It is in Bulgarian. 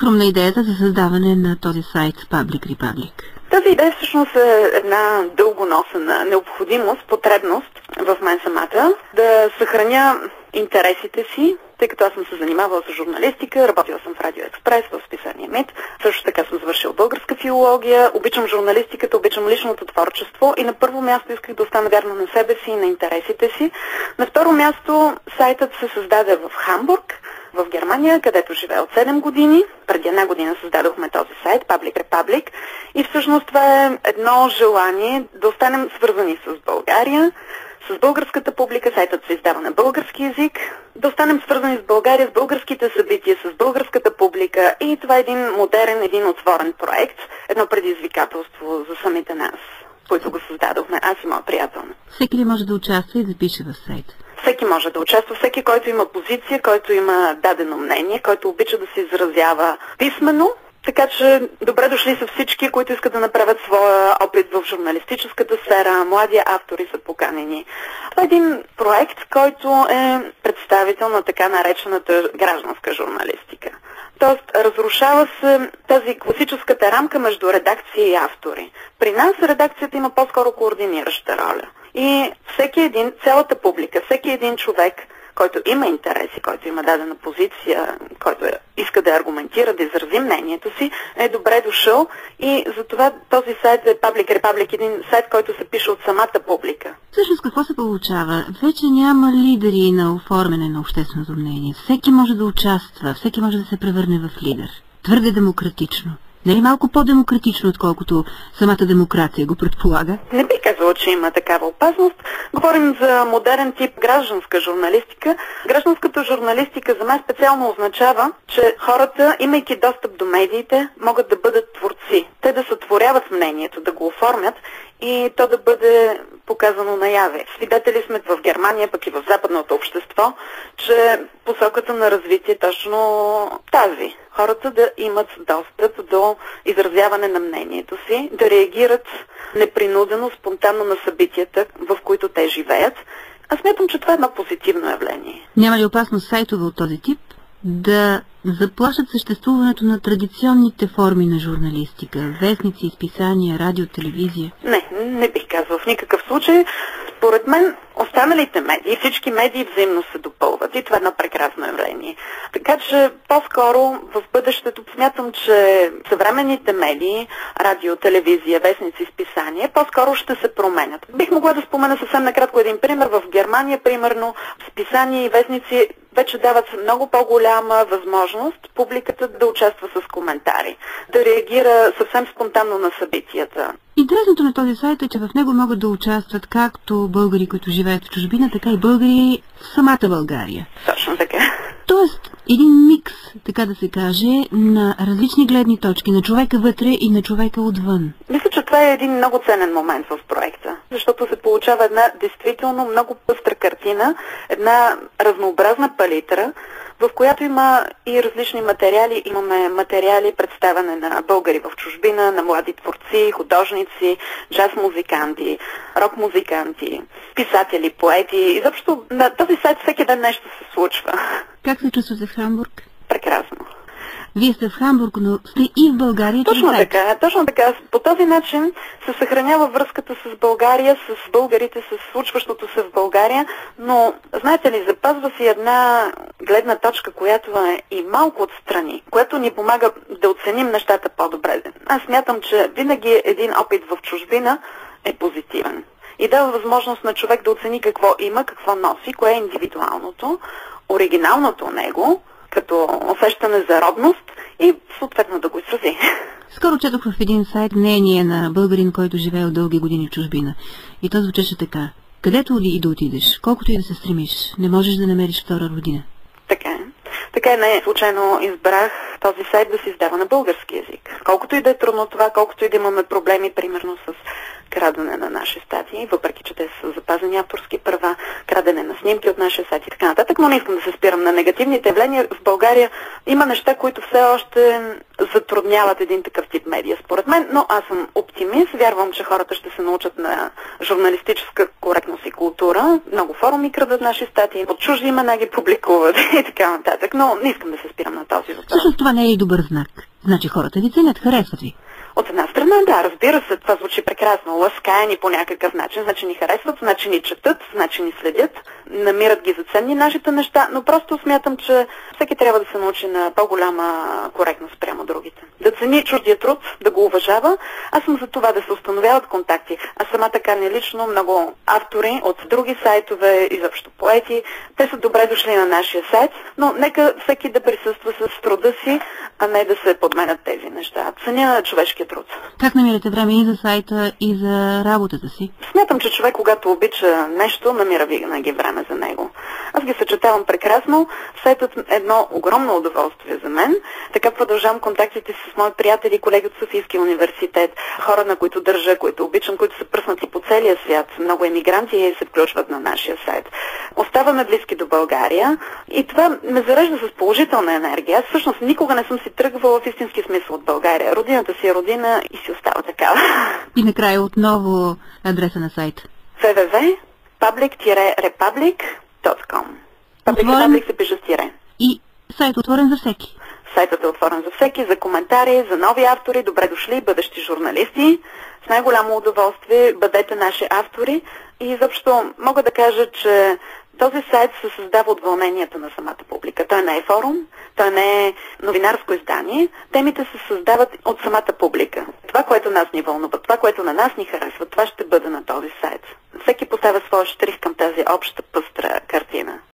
хрумна идеята за създаване на този сайт Public Republic? Тази идея всъщност е една дълго носена необходимост, потребност в мен самата да съхраня интересите си, тъй като аз съм се занимавала с журналистика, работила съм в Радио Експрес, в списание МИД, също така съм завършила българска филология, обичам журналистиката, обичам личното творчество и на първо място исках да остана вярна на себе си и на интересите си. На второ място сайтът се създаде в Хамбург, в Германия, където живея от 7 години. Преди една година създадохме този сайт, Public Republic, и всъщност това е едно желание да останем свързани с България, с българската публика, сайтът се издава на български език, да останем свързани с България, с българските събития, с българската публика, и това е един модерен, един отворен проект, едно предизвикателство за самите нас, които го създадохме, аз и моя приятел. Всеки ли може да участва и да пише в сайта? Всеки може да участва, всеки, който има позиция, който има дадено мнение, който обича да се изразява писмено. Така че добре дошли са всички, които искат да направят своя опит в журналистическата сфера. Млади автори са поканени. Това е един проект, който е представител на така наречената гражданска журналистика. Тоест, разрушава се тази класическата рамка между редакция и автори. При нас редакцията има по-скоро координираща роля. И всеки един, цялата публика, всеки един човек, който има интереси, който има дадена позиция, който иска да аргументира, да изрази мнението си, е добре дошъл, и затова този сайт е Public Republic, един сайт, който се пише от самата публика. Всъщност какво се получава? Вече няма лидери на оформяне на общественото мнение. Всеки може да участва, всеки може да се превърне в лидер. Твърде демократично. Не е малко по-демократично, отколкото самата демокрация го предполага? Не би казала, че има такава опасност. Говорим за модерен тип гражданска журналистика. Гражданската журналистика за мен специално означава, че хората, имайки достъп до медиите, могат да бъдат творци. Те да сътворяват мнението, да го оформят и то да бъде показано наяве. Свидетели сме в Германия, пък и в западното общество, че посоката на развитие е точно тази. Хората да имат достъп до изразяване на мнението си, да реагират непринудено, спонтанно на събитията, в които те живеят. Аз смятам, че това е едно позитивно явление. Няма ли опасност сайтове от този тип да заплашат съществуването на традиционните форми на журналистика? Вестници, изписания, радио, телевизия? Не бих казал в никакъв случай. Според мен останалите медии, всички медии взаимно се допълват и това е едно прекрасно явление. Така че по-скоро в бъдещето смятам, че съвременните медии, радио, телевизия, вестници, изписания, по-скоро ще се променят. Бих могла да спомена съвсем накратко един пример. В Германия, примерно, списания и вестници вече дават много по-голяма възможност публиката да участва с коментари, да реагира съвсем спонтанно на събитията. Интересното на този сайт е, че в него могат да участват както българи, които живеят в чужбина, така и българи в самата България. Точно така. Тоест, един микс, така да се каже, на различни гледни точки, на човека вътре и на човека отвън. Мисля, че това е един много ценен момент в проекта, защото се получава една действително много пъстра картина, една разнообразна палитра, в която има и различни материали. Имаме материали, представяне на българи в чужбина, на млади творци, художници, джаз-музиканти, рок-музиканти, писатели, поети. Изобщо на този сайт всеки ден нещо се случва. Как се чувствате в Хамбург? Прекрасно. Вие сте в Хамбург, но сте и в България. Точно така. По този начин се съхранява връзката с България, с българите, с случващото се в България, но, знаете ли, запазва си една гледна точка, която е и малко отстрани, която ни помага да оценим нещата по-добре. Аз смятам, че винаги един опит в чужбина е позитивен и дава възможност на човек да оцени какво има, какво носи, кое е индивидуалното, оригиналното у него, като усещане за родност и съответно да го изрази. Скоро четох в един сайт мнение на българин, който живее от дълги години в чужбина. И то звучеше така: където и да отидеш, колкото и да се стремиш, не можеш да намериш втора родина. Така не случайно избрах този сайт да се издава на български език. Колкото и да е трудно това, колкото и да имаме проблеми, примерно с крадене на наши статии, въпреки че те са запазени авторски права, крадене на снимки от нашия сайт и така нататък, но не искам да се спирам на негативните явления. В България има неща, които все още затрудняват един такъв тип медия, според мен, но аз съм оптимист. Вярвам, че хората ще се научат на журналистическа коректност и култура. Много форуми крадат наши статии, от чужди имена ги публикуват и така нататък, но не искам да се спирам на този въпрос. Всъщност това не е и добър знак. Значи хората ви ценят, харесват ви. От една страна, да, разбира се, това звучи прекрасно. Ласкаяни по някакъв начин, значи ни харесват, значи ни четат, значи ни следят, намират ги за ценни нашите неща, но просто смятам, че всеки трябва да се научи на по-голяма коректност прямо другите. Да цени чуждия труд, да го уважава. Аз съм за това да се установяват контакти. Аз самата каня лично много автори от други сайтове, изобщо поети. Те са добре дошли на нашия сайт, но нека всеки да присъства с труда си, а не да се подменят тези неща. Ценя човешкия труд. Как намирате време и за сайта, и за работата си? Смятам, че човек, когато обича нещо, намира винаги време за него. Аз ги съчетавам прекрасно. Сайтът е едно огромно удоволствие за мен. Така продължавам контактите си с мои приятели, колеги от Софийския университет, хора, на които държа, които обичам, които са пръснати по целия свят. Много емигранти се включват на нашия сайт. Оставаме близки до България и това ме зарежда с положителна енергия. Аз всъщност никога не съм си тръгвала в истински смисъл от България. Родината си е родина и си остава такава. И накрая отново адреса на сайта. www.public-republic.com. Public се пише с тире. И сайт отворен за всеки. Сайтът е отворен за всеки, за коментари, за нови автори, добре дошли, бъдещи журналисти. С най-голямо удоволствие бъдете наши автори и изобщо мога да кажа, че този сайт се създава от вълненията на самата публика. Той не е форум, той не е новинарско издание. Темите се създават от самата публика. Това, което нас ни вълнува, това, което на нас ни харесва, това ще бъде на този сайт. Всеки поставя своя щрих към тази обща пъстра картина.